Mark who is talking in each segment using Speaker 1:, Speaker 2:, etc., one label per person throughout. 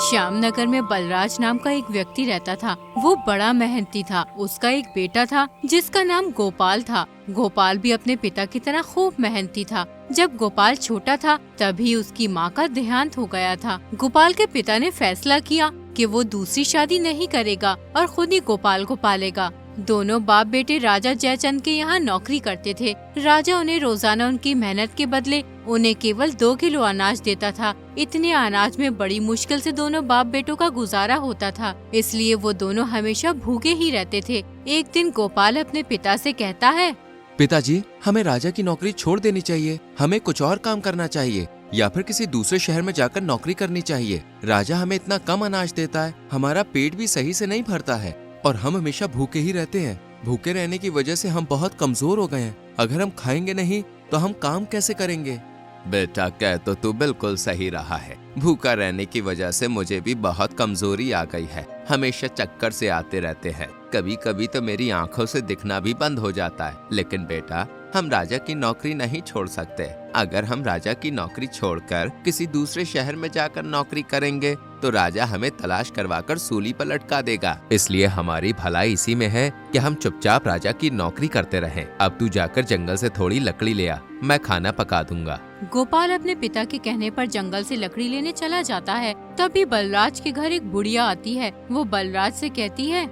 Speaker 1: श्यामनगर में बलराज नाम का एक व्यक्ति रहता था। वो बड़ा मेहनती था। उसका एक बेटा था जिसका नाम गोपाल था। गोपाल भी अपने पिता की तरह खूब मेहनती था। जब गोपाल छोटा था तभी उसकी माँ का देहांत हो गया था। गोपाल के पिता ने फैसला किया कि वो दूसरी शादी नहीं करेगा और खुद ही गोपाल को पालेगा। दोनों बाप बेटे राजा जयचंद के यहाँ नौकरी करते थे। राजा उन्हें रोजाना उनकी मेहनत के बदले उन्हें केवल 2 किलो अनाज देता था। इतने अनाज में बड़ी मुश्किल से दोनों बाप बेटों का गुजारा होता था, इसलिए वो दोनों हमेशा भूखे ही रहते थे। एक दिन गोपाल अपने पिता से कहता है,
Speaker 2: पिताजी, हमें राजा की नौकरी छोड़ देनी चाहिए। हमें कुछ और काम करना चाहिए या फिर किसी दूसरे शहर में जाकर नौकरी करनी चाहिए। राजा हमें इतना कम अनाज देता है, हमारा पेट भी सही से नहीं भरता है और हम हमेशा भूखे ही रहते हैं। भूखे रहने की वजह से हम बहुत कमजोर हो गए हैं। अगर हम खाएंगे नहीं तो हम काम कैसे करेंगे? बेटा, कह तो तू बिल्कुल सही रहा है। भूखा रहने की वजह से मुझे भी बहुत कमजोरी आ गई है। हमेशा चक्कर से आते रहते हैं। कभी कभी तो मेरी आंखों से दिखना भी बंद हो जाता है। लेकिन बेटा, हम राजा की नौकरी नहीं छोड़ सकते। अगर हम राजा की नौकरी छोड़कर किसी दूसरे शहर में जाकर नौकरी करेंगे तो राजा हमें तलाश करवाकर सूली पर लटका देगा। इसलिए हमारी भलाई इसी में है कि हम चुपचाप राजा की नौकरी करते रहें। अब तू जाकर जंगल से थोड़ी लकड़ी ले आ, मैं खाना पका दूंगा।
Speaker 1: गोपाल अपने पिता के कहने पर जंगल से लकड़ी लेने चला जाता है। तभी बलराज के घर एक बुढ़िया आती है। वो बलराज से कहती है,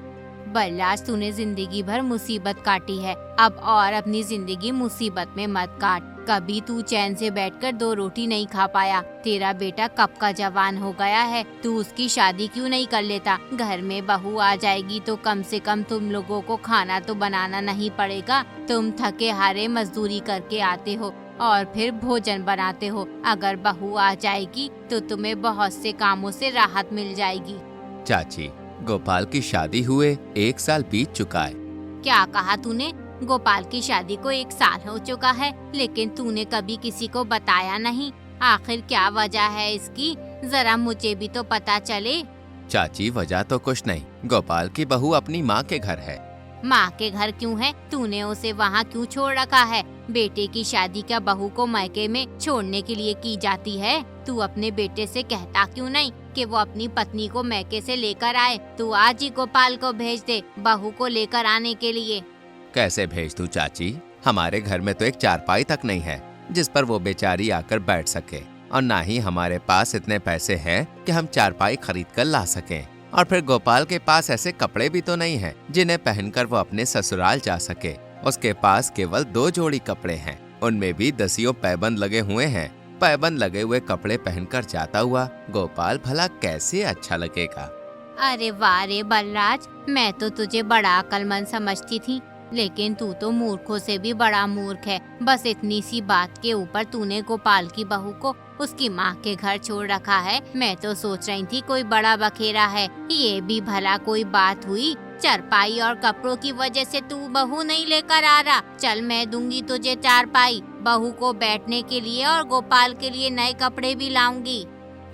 Speaker 3: बलराज, तूने जिंदगी भर मुसीबत काटी है, अब और अपनी जिंदगी मुसीबत में मत काट। कभी तू चैन से बैठकर 2 रोटी नहीं खा पाया। तेरा बेटा कब का जवान हो गया है, तू उसकी शादी क्यों नहीं कर लेता? घर में बहू आ जाएगी तो कम से कम तुम लोगों को खाना तो बनाना नहीं पड़ेगा। तुम थके हारे मजदूरी करके आते हो और फिर भोजन बनाते हो। अगर बहू आ जाएगी तो तुम्हें बहुत से कामों से राहत मिल जाएगी।
Speaker 2: चाची, गोपाल की शादी हुए 1 साल बीत चुका है।
Speaker 3: क्या कहा तूने? गोपाल की शादी को 1 साल हो चुका है, लेकिन तूने कभी किसी को बताया नहीं। आखिर क्या वजह है इसकी? जरा मुझे भी तो पता चले।
Speaker 2: चाची, वजह तो कुछ नहीं। गोपाल की बहू अपनी माँ के घर है।
Speaker 3: माँ के घर क्यों है? तूने उसे वहाँ क्यों छोड़ रखा है? बेटे की शादी क्या बहू को मायके में छोड़ने के लिए की जाती है? तू अपने बेटे से कहता क्यों नहीं कि वो अपनी पत्नी को मायके से लेकर आए? तू आज ही गोपाल को भेज दे बहू को लेकर आने के लिए।
Speaker 2: कैसे भेज दूं चाची? हमारे घर में तो एक चारपाई तक नहीं है जिस पर वो बेचारी आकर बैठ सके, और ना ही हमारे पास इतने पैसे हैं कि हम चारपाई खरीद कर ला सकें। और फिर गोपाल के पास ऐसे कपड़े भी तो नहीं हैं जिन्हें पहनकर वो अपने ससुराल जा सके। उसके पास केवल 2 जोड़ी कपड़े हैं, उनमें भी 10 पैबंद लगे हुए हैं। पैबंद लगे हुए कपड़े पहनकर जाता हुआ गोपाल भला कैसे अच्छा लगेगा?
Speaker 3: अरे वाह रे बलराज, मैं तो तुझे बड़ा अक्लमंद समझती थी, लेकिन तू तो मूर्खों से भी बड़ा मूर्ख है। बस इतनी सी बात के ऊपर तूने गोपाल की बहू को उसकी माँ के घर छोड़ रखा है। मैं तो सोच रही थी कोई बड़ा बखेरा है। ये भी भला कोई बात हुई? चारपाई और कपड़ों की वजह से तू बहू नहीं लेकर आ रहा? चल, मैं दूंगी तुझे चारपाई, बहू को बैठने के लिए, और गोपाल के लिए नए कपड़े भी लाऊंगी।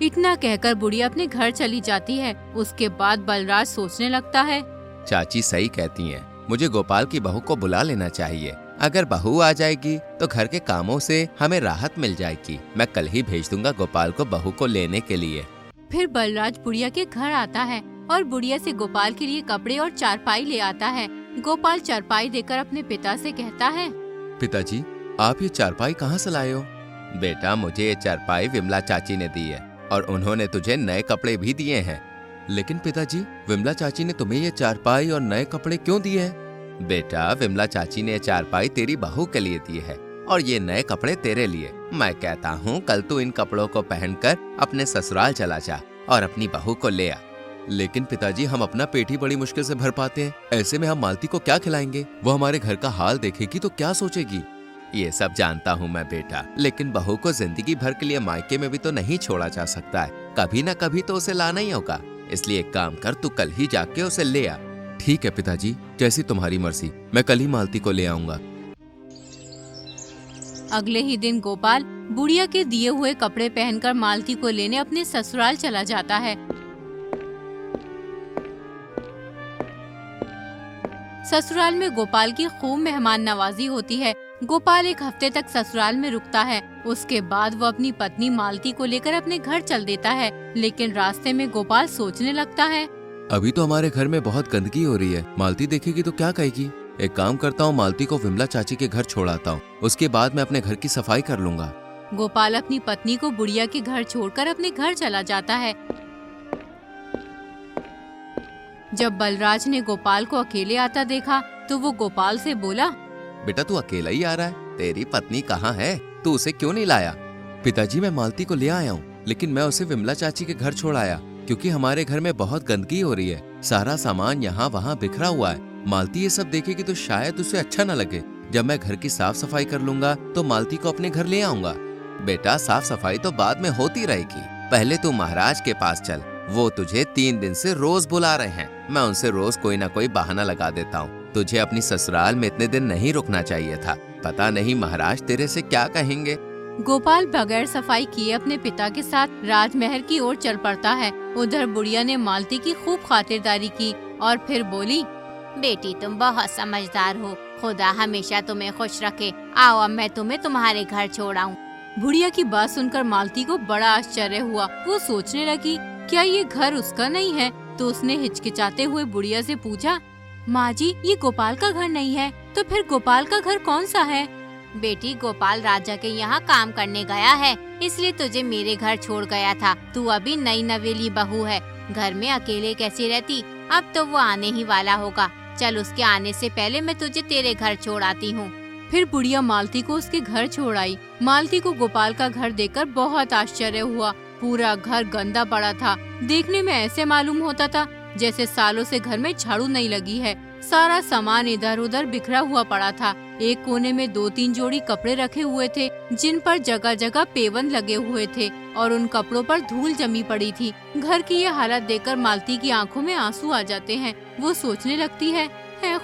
Speaker 1: इतना कहकर बुढ़िया अपने घर चली जाती है। उसके बाद बलराज सोचने लगता है,
Speaker 2: चाची सही कहती हैं, मुझे गोपाल की बहू को बुला लेना चाहिए। अगर बहू आ जाएगी तो घर के कामों से हमें राहत मिल जाएगी। मैं कल ही भेज दूंगा गोपाल को बहू को लेने के लिए।
Speaker 1: फिर बलराज बुढ़िया के घर आता है और बुढ़िया से गोपाल के लिए कपड़े और चारपाई ले आता है। गोपाल चारपाई देकर अपने पिता से कहता है,
Speaker 2: पिताजी, आप ये चारपाई कहाँ से लाए हो? बेटा, मुझे ये चारपाई विमला चाची ने दी है और उन्होंने तुझे नए कपड़े भी दिए हैं। लेकिन पिताजी, विमला चाची ने तुम्हें ये चारपाई और नए कपड़े क्यों दिए हैं? बेटा, विमला चाची ने चारपाई तेरी बहू के लिए दी है और ये नए कपड़े तेरे लिए। मैं कहता हूँ कल तू इन कपड़ों को पहनकर अपने ससुराल चला जा और अपनी बहू को ले आ। लेकिन पिताजी, हम अपना पेट ही बड़ी मुश्किल से भर पाते हैं। ऐसे में हम मालती को क्या खिलाएंगे? वो हमारे घर का हाल देखेगी तो क्या सोचेगी? ये सब जानता हूँ मैं बेटा, लेकिन बहू को जिंदगी भर के लिए मायके में भी तो नहीं छोड़ा जा सकता है। कभी न कभी तो उसे लाना ही होगा। इसलिए एक काम कर, तू कल ही जाके उसे ले आ। ठीक है पिताजी, जैसी तुम्हारी मर्जी, मैं कल ही मालती को ले आऊंगा।
Speaker 1: अगले ही दिन गोपाल बुढ़िया के दिए हुए कपड़े पहनकर मालती को लेने अपने ससुराल चला जाता है। ससुराल में गोपाल की खूब मेहमान नवाजी होती है। गोपाल 1 हफ्ते तक ससुराल में रुकता है उसके बाद वो अपनी पत्नी मालती को लेकर अपने घर चल देता है, लेकिन रास्ते में गोपाल सोचने लगता है।
Speaker 2: अभी तो हमारे घर में बहुत गंदगी हो रही है, मालती देखेगी तो क्या कहेगी। एक काम करता हूँ, मालती को विमला चाची के घर छोड़ आता हूँ, उसके बाद मैं अपने घर की सफाई कर लूंगा।
Speaker 1: गोपाल अपनी पत्नी को बुढ़िया के घर छोड़कर अपने घर चला जाता है। जब बलराज ने गोपाल को अकेले आता देखा तो वो गोपाल से बोला,
Speaker 2: बेटा तू अकेला ही आ रहा है, तेरी पत्नी कहाँ है, तू उसे क्यों नहीं लाया? पिताजी मैं मालती को ले आया हूँ, लेकिन मैं उसे विमला चाची के घर छोड़ आया क्योंकि हमारे घर में बहुत गंदगी हो रही है, सारा सामान यहाँ वहाँ बिखरा हुआ है। मालती ये सब देखेगी तो शायद उसे अच्छा न लगे। जब मैं घर की साफ सफाई कर लूंगा तो मालती को अपने घर ले आऊंगा। बेटा साफ सफाई तो बाद में होती रहेगी, पहले तू महाराज के पास चल, वो तुझे 3 दिन से रोज बुला रहे हैं, मैं उनसे रोज कोई ना कोई बहाना लगा देता हूँ। तुझे अपनी ससुराल में इतने दिन नहीं रुकना चाहिए था, पता नहीं महाराज तेरे से क्या कहेंगे।
Speaker 1: गोपाल बगैर सफाई किए अपने पिता के साथ राजमहल की ओर चल पड़ता है। उधर बुढ़िया ने मालती की खूब खातिरदारी की और फिर बोली,
Speaker 3: बेटी तुम बहुत समझदार हो, खुदा हमेशा तुम्हें खुश रखे। आओ अब मैं तुम्हें तुम्हारे घर छोड़ आऊं।
Speaker 1: बुढ़िया की बात सुनकर मालती को बड़ा आश्चर्य हुआ। वो सोचने लगी क्या ये घर उसका नहीं है, तो उसने हिचकिचाते हुए बुढ़िया से पूछा, माँ जी ये गोपाल का घर नहीं है, तो फिर गोपाल का घर कौन सा है?
Speaker 3: बेटी गोपाल राजा के यहाँ काम करने गया है, इसलिए तुझे मेरे घर छोड़ गया था। तू अभी नई नवेली बहू है, घर में अकेले कैसे रहती, अब तो वो आने ही वाला होगा। चल उसके आने से पहले मैं तुझे तेरे घर छोड़ आती हूँ।
Speaker 1: फिर बुढ़िया मालती को उसके घर छोड़ आई। मालती को गोपाल का घर देखकर बहुत आश्चर्य हुआ। पूरा घर गंदा पड़ा था, देखने में ऐसे मालूम होता था जैसे सालों से घर में झाड़ू नहीं लगी है। सारा सामान इधर उधर बिखरा हुआ पड़ा था। एक कोने में 2-3 जोड़ी कपड़े रखे हुए थे, जिन पर जगह जगह पेवन लगे हुए थे और उन कपड़ों पर धूल जमी पड़ी थी। घर की ये हालत देखकर मालती की आंखों में आंसू आ जाते हैं। वो सोचने लगती है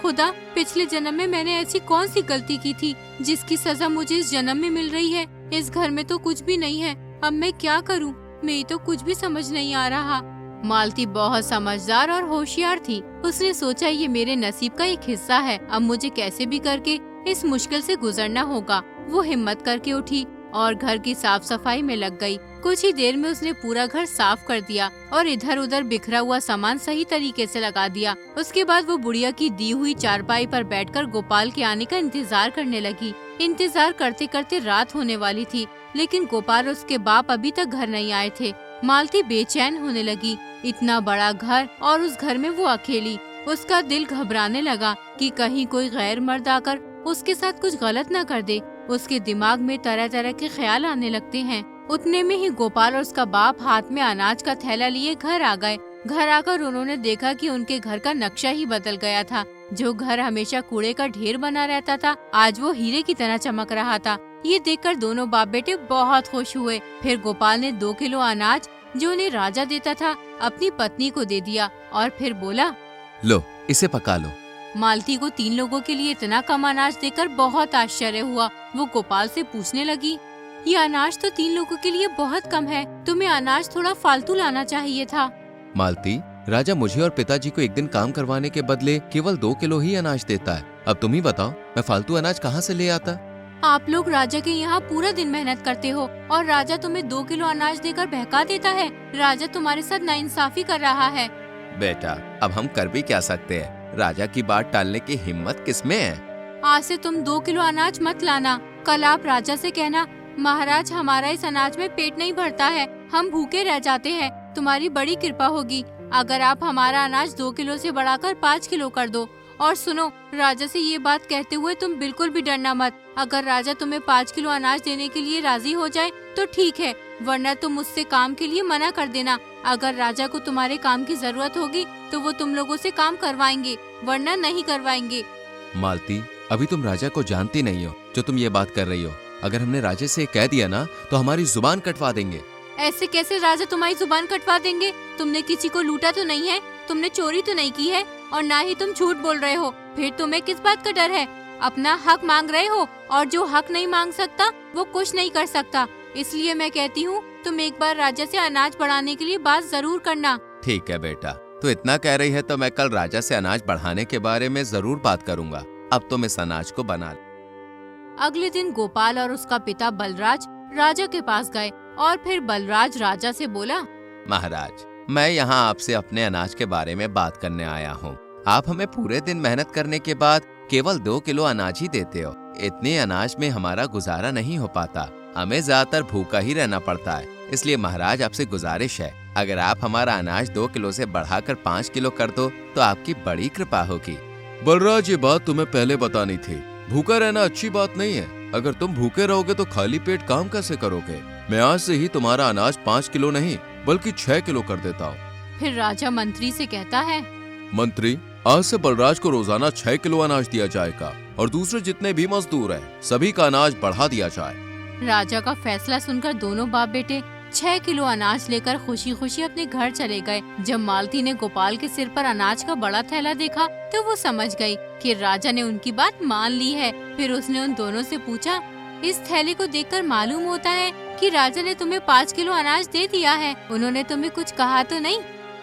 Speaker 1: खुदा, पिछले जन्म में मैंने ऐसी कौन सी गलती की थी जिसकी सजा मुझे इस जन्म में मिल रही है। इस घर में तो कुछ भी नहीं है, अब मैं क्या करूँ? मेरी तो कुछ भी समझ नहीं आ रहा। मालती बहुत समझदार और होशियार थी। उसने सोचा ये मेरे नसीब का एक हिस्सा है, अब मुझे कैसे भी करके इस मुश्किल से गुजरना होगा। वो हिम्मत करके उठी और घर की साफ सफाई में लग गई। कुछ ही देर में उसने पूरा घर साफ कर दिया और इधर उधर बिखरा हुआ सामान सही तरीके से लगा दिया। उसके बाद वो बुढ़िया की दी हुई चारपाई पर बैठकर गोपाल के आने का इंतजार करने लगी। इंतजार करते करते रात होने वाली थी, लेकिन गोपाल और उसके बाप अभी तक घर नहीं आए थे। मालती बेचैन होने लगी। इतना बड़ा घर और उस घर में वो अकेली। उसका दिल घबराने लगा कि कहीं कोई गैर मर्द आकर उसके साथ कुछ गलत न कर दे। उसके दिमाग में तरह तरह के ख्याल आने लगते हैं। उतने में ही गोपाल और उसका बाप हाथ में अनाज का थैला लिए घर आ गए। घर आकर उन्होंने देखा कि उनके घर का नक्शा ही बदल गया था। जो घर हमेशा कूड़े का ढेर बना रहता था, आज वो हीरे की तरह चमक रहा था। ये देखकर दोनों बाप बेटे बहुत खुश हुए। फिर गोपाल ने 2 किलो अनाज जो उन्हें राजा देता था अपनी पत्नी को दे दिया और फिर बोला,
Speaker 2: लो इसे पका लो।
Speaker 1: मालती को 3 लोगों के लिए इतना कम अनाज देखकर बहुत आश्चर्य हुआ। वो गोपाल से पूछने लगी, ये अनाज तो 3 लोगों के लिए बहुत कम है, तुम्हें अनाज थोड़ा फालतू लाना चाहिए था।
Speaker 2: मालती, राजा मुझे और पिताजी को एक दिन काम करवाने के बदले केवल 2 किलो ही अनाज देता है। अब तुम ही बताओ मैं फालतू अनाज कहाँ से ले आता?
Speaker 1: आप लोग राजा के यहाँ पूरा दिन मेहनत करते हो और राजा तुम्हें 2 किलो अनाज देकर बहका देता है। राजा तुम्हारे साथ नाइंसाफी कर रहा है।
Speaker 2: बेटा अब हम कर भी क्या सकते हैं, राजा की बात टालने की हिम्मत किसमें है।
Speaker 1: आज से तुम 2 किलो अनाज मत लाना। कल आप राजा से कहना, महाराज हमारा इस अनाज में पेट नहीं भरता है, हम भूखे रह जाते हैं, तुम्हारी बड़ी कृपा होगी अगर आप हमारा अनाज 2 किलो से बढ़ाकर 5 किलो कर दो। और सुनो, राजा से ये बात कहते हुए तुम बिल्कुल भी डरना मत। अगर राजा तुम्हें 5 किलो अनाज देने के लिए राजी हो जाए तो ठीक है, वरना तुम मुझसे काम के लिए मना कर देना। अगर राजा को तुम्हारे काम की जरूरत होगी तो वो तुम लोगों से काम करवाएंगे, वरना नहीं करवाएंगे।
Speaker 2: मालती, अभी तुम राजा को जानती नहीं हो जो तुम ये बात कर रही हो। अगर हमने राजा से कह दिया ना तो हमारी जुबान कटवा देंगे।
Speaker 1: ऐसे कैसे राजा तुम्हारी जुबान कटवा देंगे? तुमने किसी को लूटा तो नहीं है, तुमने चोरी तो नहीं की है और ना ही तुम झूठ बोल रहे हो। फिर तुम्हें किस बात का डर है? अपना हक मांग रहे हो और जो हक नहीं मांग सकता वो कुछ नहीं कर सकता। इसलिए मैं कहती हूँ तुम एक बार राजा से अनाज बढ़ाने के लिए बात जरूर करना।
Speaker 2: ठीक है बेटा, तू इतना कह रही है तो मैं कल राजा से अनाज बढ़ाने के बारे में जरूर बात करूंगा। अब तुम इस अनाज को बना लो।
Speaker 1: अगले दिन गोपाल और उसका पिता बलराज राजा के पास गए और फिर बलराज राजा से बोला,
Speaker 2: महाराज, मैं यहाँ आपसे अपने अनाज के बारे में बात करने आया हूँ। आप हमें पूरे दिन मेहनत करने के बाद केवल 2 किलो अनाज ही देते हो। इतने अनाज में हमारा गुजारा नहीं हो पाता। हमें ज्यादातर भूखा ही रहना पड़ता है। इसलिए महाराज, आपसे गुजारिश है, अगर आप हमारा अनाज 2 किलो से बढ़ाकर 5 किलो कर दो तो आपकी बड़ी कृपा होगी। बलराज, ये बात तुम्हें पहले बतानी थी। भूखा रहना अच्छी बात नहीं है। अगर तुम भूखे रहोगे तो खाली पेट काम कैसे करोगे? मैं आज से ही तुम्हारा अनाज 5 किलो नहीं बल्कि 6 किलो कर देता हूँ।
Speaker 1: फिर राजा मंत्री से कहता है,
Speaker 2: मंत्री, आज से बलराज को रोजाना 6 किलो अनाज दिया जाएगा और दूसरे जितने भी मजदूर हैं, सभी का अनाज बढ़ा दिया जाए।
Speaker 1: राजा का फैसला सुनकर दोनों बाप बेटे 6 किलो अनाज लेकर खुशी खुशी अपने घर चले गए। जब मालती ने गोपाल के सिर पर अनाज का बड़ा थैला देखा तो वो समझ गई कि राजा ने उनकी बात मान ली है। फिर उसने उन दोनों से पूछा, इस थैले को देखकर मालूम होता है कि राजा ने तुम्हें 5 किलो अनाज दे दिया है। उन्होंने तुम्हें कुछ कहा तो नहीं?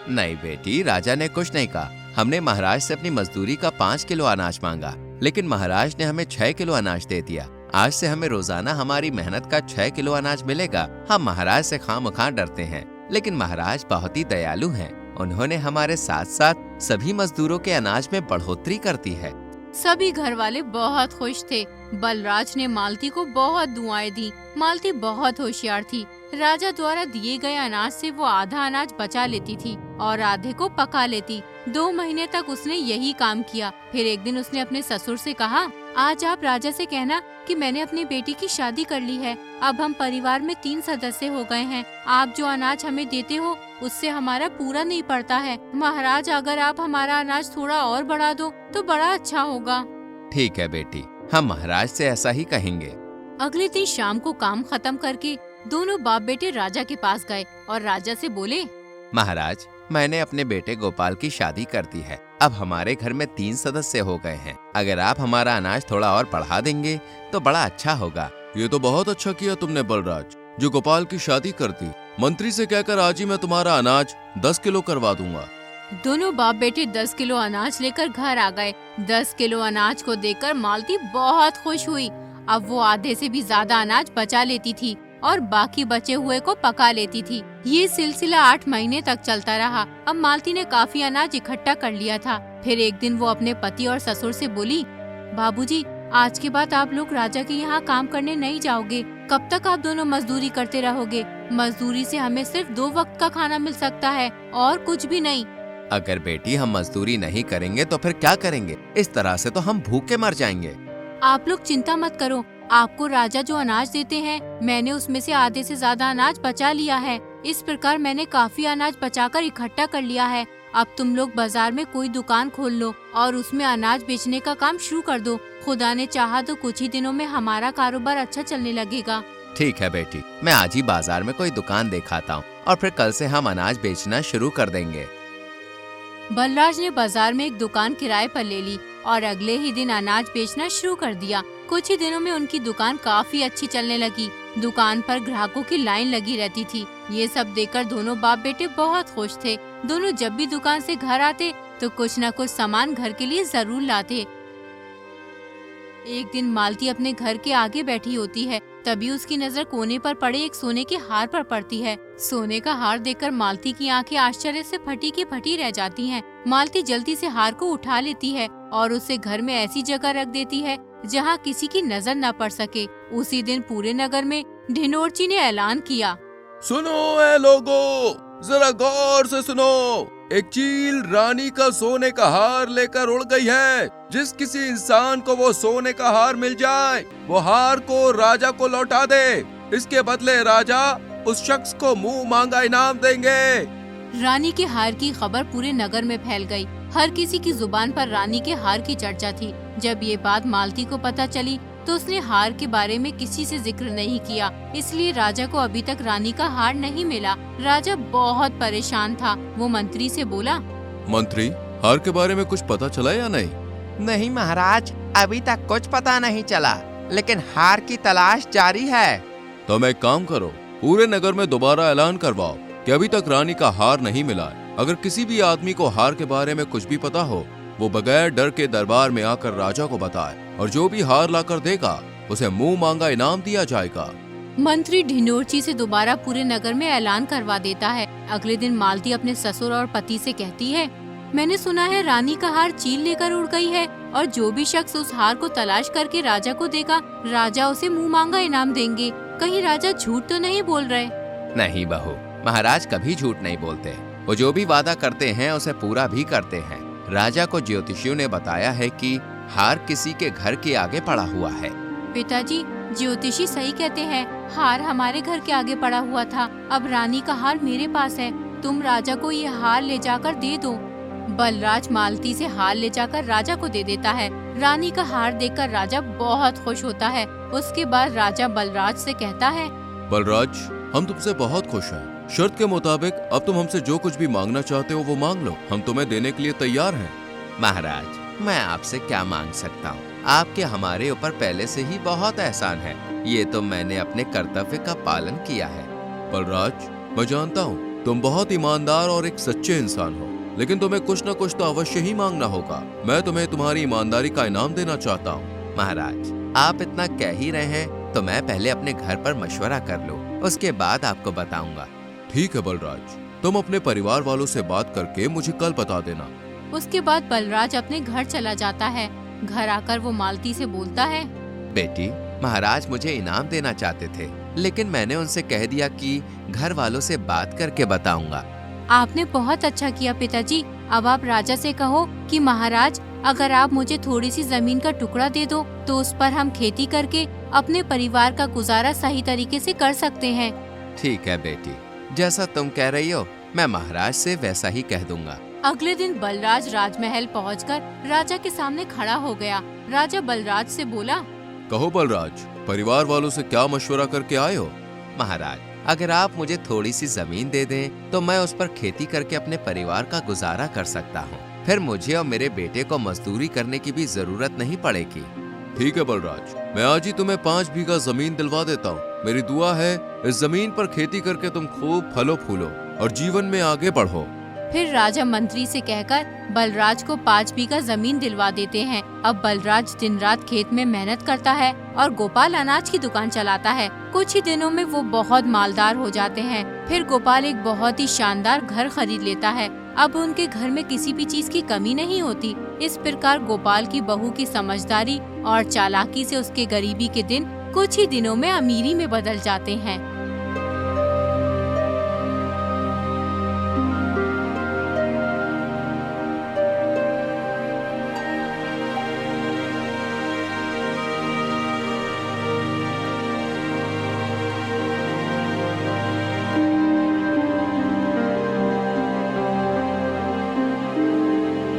Speaker 2: नहीं बेटी, राजा ने कुछ नहीं कहा। हमने महाराज से अपनी मजदूरी का 5 किलो अनाज मांगा, लेकिन महाराज ने हमें 6 किलो अनाज दे दिया। आज से हमें रोजाना हमारी मेहनत का 6 किलो अनाज मिलेगा। हम महाराज से खामखा डरते हैं, लेकिन महाराज बहुत ही दयालु हैं। उन्होंने हमारे साथ साथ सभी मजदूरों के अनाज में बढ़ोतरी कर दी है।
Speaker 1: सभी घर वाले बहुत खुश थे। बलराज ने मालती को बहुत दुआएं दी। मालती बहुत होशियार थी। राजा द्वारा दिए गए अनाज से वो आधा अनाज बचा लेती थी और आधे को पका लेती। 2 महीने तक उसने यही काम किया। फिर एक दिन उसने अपने ससुर से कहा, आज आप राजा से कहना कि मैंने अपनी बेटी की शादी कर ली है। अब हम परिवार में 3 सदस्य हो गए हैं। आप जो अनाज हमें देते हो उससे हमारा पूरा नहीं पड़ता है। महाराज, अगर आप हमारा अनाज थोड़ा और बढ़ा दो तो बड़ा अच्छा होगा।
Speaker 2: ठीक है बेटी, हम महाराज से ऐसा ही कहेंगे।
Speaker 1: अगले दिन शाम को काम खत्म करके दोनों बाप बेटे राजा के पास गए और राजा से बोले,
Speaker 2: महाराज, मैंने अपने बेटे गोपाल की शादी कर दी है। अब हमारे घर में 3 सदस्य हो गए हैं। अगर आप हमारा अनाज थोड़ा और बढ़ा देंगे तो बड़ा अच्छा होगा। ये तो बहुत अच्छा किया तुमने बलराज, जो गोपाल की शादी कर दी। मंत्री से कहकर आज ही मैं तुम्हारा अनाज 10 किलो करवा दूंगा।
Speaker 1: दोनों बाप बेटे 10 किलो अनाज लेकर घर आ गए। 10 किलो अनाज को देखकर मालती बहुत खुश हुई। अब वो आधे से भी ज्यादा अनाज बचा लेती थी और बाकी बचे हुए को पका लेती थी। ये सिलसिला 8 महीने तक चलता रहा। अब मालती ने काफी अनाज इकट्ठा कर लिया था। फिर एक दिन वो अपने पति और ससुर से बोली, बाबूजी, आज के बाद आप लोग राजा के यहाँ काम करने नहीं जाओगे। कब तक आप दोनों मजदूरी करते रहोगे? मजदूरी से हमें सिर्फ 2 वक्त का खाना मिल सकता है और कुछ भी नहीं।
Speaker 2: अगर बेटी हम मजदूरी नहीं करेंगे तो फिर क्या करेंगे? इस तरह से तो हम भूखे मर जाएंगे।
Speaker 1: आप लोग चिंता मत करो। आपको राजा जो अनाज देते हैं, मैंने उसमें से आधे से ज्यादा अनाज बचा लिया है। इस प्रकार मैंने काफी अनाज बचाकर इकट्ठा कर लिया है। अब तुम लोग बाजार में कोई दुकान खोल लो और उसमें अनाज बेचने का काम शुरू कर दो। खुदा ने चाहा तो कुछ ही दिनों में हमारा कारोबार अच्छा चलने लगेगा।
Speaker 2: ठीक है बेटी, मैं आज ही बाजार में कोई दुकान दिखाता हूँ और फिर कल से हम अनाज बेचना शुरू कर देंगे।
Speaker 1: बलराज ने बाजार में एक दुकान किराए पर ले ली और अगले ही दिन अनाज बेचना शुरू कर दिया। कुछ ही दिनों में उनकी दुकान काफी अच्छी चलने लगी। दुकान पर ग्राहकों की लाइन लगी रहती थी। ये सब देखकर दोनों बाप बेटे बहुत खुश थे। दोनों जब भी दुकान से घर आते तो कुछ न कुछ सामान घर के लिए जरूर लाते। एक दिन मालती अपने घर के आगे बैठी होती है। तभी उसकी नजर कोने पर पड़े एक सोने के हार पर पड़ती है। सोने का हार देखकर मालती की आंखें आश्चर्य से फटी की फटी रह जाती हैं। मालती जल्दी से हार को उठा लेती है और उसे घर में ऐसी जगह रख देती है जहाँ किसी की नजर न पड़ सके। उसी दिन पूरे नगर में ढिंडोरची ने ऐलान किया,
Speaker 2: सुनो ऐ लोगो, जरा गौर से सुनो। एक चील रानी का सोने का हार लेकर उड़ गई है। जिस किसी इंसान को वो सोने का हार मिल जाए, वो हार को राजा को लौटा दे। इसके बदले राजा उस शख्स को मुंह मांगा इनाम देंगे।
Speaker 1: रानी के हार की खबर पूरे नगर में फैल गई। हर किसी की जुबान पर रानी के हार की चर्चा थी। जब ये बात मालती को पता चली तो उसने हार के बारे में किसी से जिक्र नहीं किया। इसलिए राजा को अभी तक रानी का हार नहीं मिला। राजा बहुत परेशान था। वो मंत्री से बोला,
Speaker 2: मंत्री, हार के बारे में कुछ पता चला या नहीं?
Speaker 4: नहीं महाराज, अभी तक कुछ पता नहीं चला, लेकिन हार की तलाश जारी है।
Speaker 2: तो एक काम करो, पूरे नगर में दोबारा ऐलान करवाओ कि अभी तक रानी का हार नहीं मिला है। अगर किसी भी आदमी को हार के बारे में कुछ भी पता हो, वो बगैर डर के दरबार में आकर राजा को बताए और जो भी हार लाकर देगा उसे मुंह मांगा इनाम दिया जाएगा।
Speaker 1: मंत्री ढिंडोरची से दोबारा पूरे नगर में ऐलान करवा देता है। अगले दिन मालती अपने ससुर और पति से कहती है, मैंने सुना है रानी का हार चील लेकर उड़ गई है और जो भी शख्स उस हार को तलाश करके राजा को देगा, राजा उसे मुंह मांगा इनाम देंगे। कहीं राजा झूठ तो नहीं बोल रहे?
Speaker 2: नहीं बहू, महाराज कभी झूठ नहीं बोलते। वो जो भी वादा करते हैं उसे पूरा भी करते हैं। राजा को ज्योतिषियों ने बताया है कि हार किसी के घर के आगे पड़ा हुआ है।
Speaker 1: पिताजी, ज्योतिषी सही कहते हैं, हार हमारे घर के आगे पड़ा हुआ था। अब रानी का हार मेरे पास है, तुम राजा को ये हार ले जाकर दे दो। बलराज मालती से हार ले जाकर राजा को दे देता है। रानी का हार देखकर राजा बहुत खुश होता है। उसके बाद राजा बलराज से कहता है,
Speaker 2: बलराज, हम तुमसे बहुत खुश हैं। शर्त के मुताबिक अब तुम हमसे जो कुछ भी मांगना चाहते हो वो मांग लो, हम तुम्हें देने के लिए तैयार हैं।
Speaker 4: महाराज, मैं आपसे क्या मांग सकता हूँ? आपके हमारे ऊपर पहले से ही बहुत एहसान है। ये तो मैंने अपने कर्तव्य का पालन किया है।
Speaker 2: बलराज, मैं जानता हूँ तुम बहुत ईमानदार और एक सच्चे इंसान हो, लेकिन तुम्हें कुछ न कुछ तो अवश्य ही मांगना होगा। मैं तुम्हें तुम्हारी ईमानदारी का इनाम देना चाहता हूँ।
Speaker 4: महाराज, आप इतना कह ही रहे हैं तो मैं पहले अपने घर पर मशवरा कर लूँ, उसके बाद आपको बताऊंगा।
Speaker 2: ठीक है बलराज, तुम अपने परिवार वालों से बात करके मुझे कल बता देना।
Speaker 1: उसके बाद बलराज अपने घर चला जाता है। घर आकर वो मालती से बोलता है,
Speaker 4: बेटी, महाराज मुझे इनाम देना चाहते थे, लेकिन मैंने उनसे कह दिया कि घर वालों से बात करके बताऊंगा।
Speaker 1: आपने बहुत अच्छा किया पिताजी। अब आप राजा से कहो कि महाराज, अगर आप मुझे थोड़ी सी जमीन का टुकड़ा दे दो तो उस पर हम खेती करके अपने परिवार का गुजारा सही तरीके से कर सकते हैं।
Speaker 4: ठीक है बेटी, जैसा तुम कह रही हो मैं महाराज से वैसा ही कह दूंगा।
Speaker 1: अगले दिन बलराज राजमहल पहुंचकर राजा के सामने खड़ा हो गया। राजा बलराज से बोला,
Speaker 2: कहो बलराज, परिवार वालों से क्या मशवरा करके आए हो?
Speaker 4: महाराज, अगर आप मुझे थोड़ी सी जमीन दे दें तो मैं उस पर खेती करके अपने परिवार का गुजारा कर सकता हूँ। फिर मुझे और मेरे बेटे को मजदूरी करने की भी जरूरत नहीं पड़ेगी।
Speaker 2: ठीक है बलराज, मैं आज ही तुम्हें 5 बीघा जमीन दिलवा देता हूँ। मेरी दुआ है इस जमीन पर खेती करके तुम खूब फलो फूलो और जीवन में आगे बढ़ो।
Speaker 1: फिर राजा मंत्री से कहकर बलराज को 5 बीघा जमीन दिलवा देते हैं। अब बलराज दिन रात खेत में मेहनत करता है और गोपाल अनाज की दुकान चलाता है। कुछ ही दिनों में वो बहुत मालदार हो जाते हैं। फिर गोपाल एक बहुत ही शानदार घर खरीद लेता है। अब उनके घर में किसी भी चीज की कमी नहीं होती। इस प्रकार गोपाल की बहू की समझदारी और चालाकी से उसके गरीबी के दिन कुछ ही दिनों में अमीरी में बदल जाते हैं।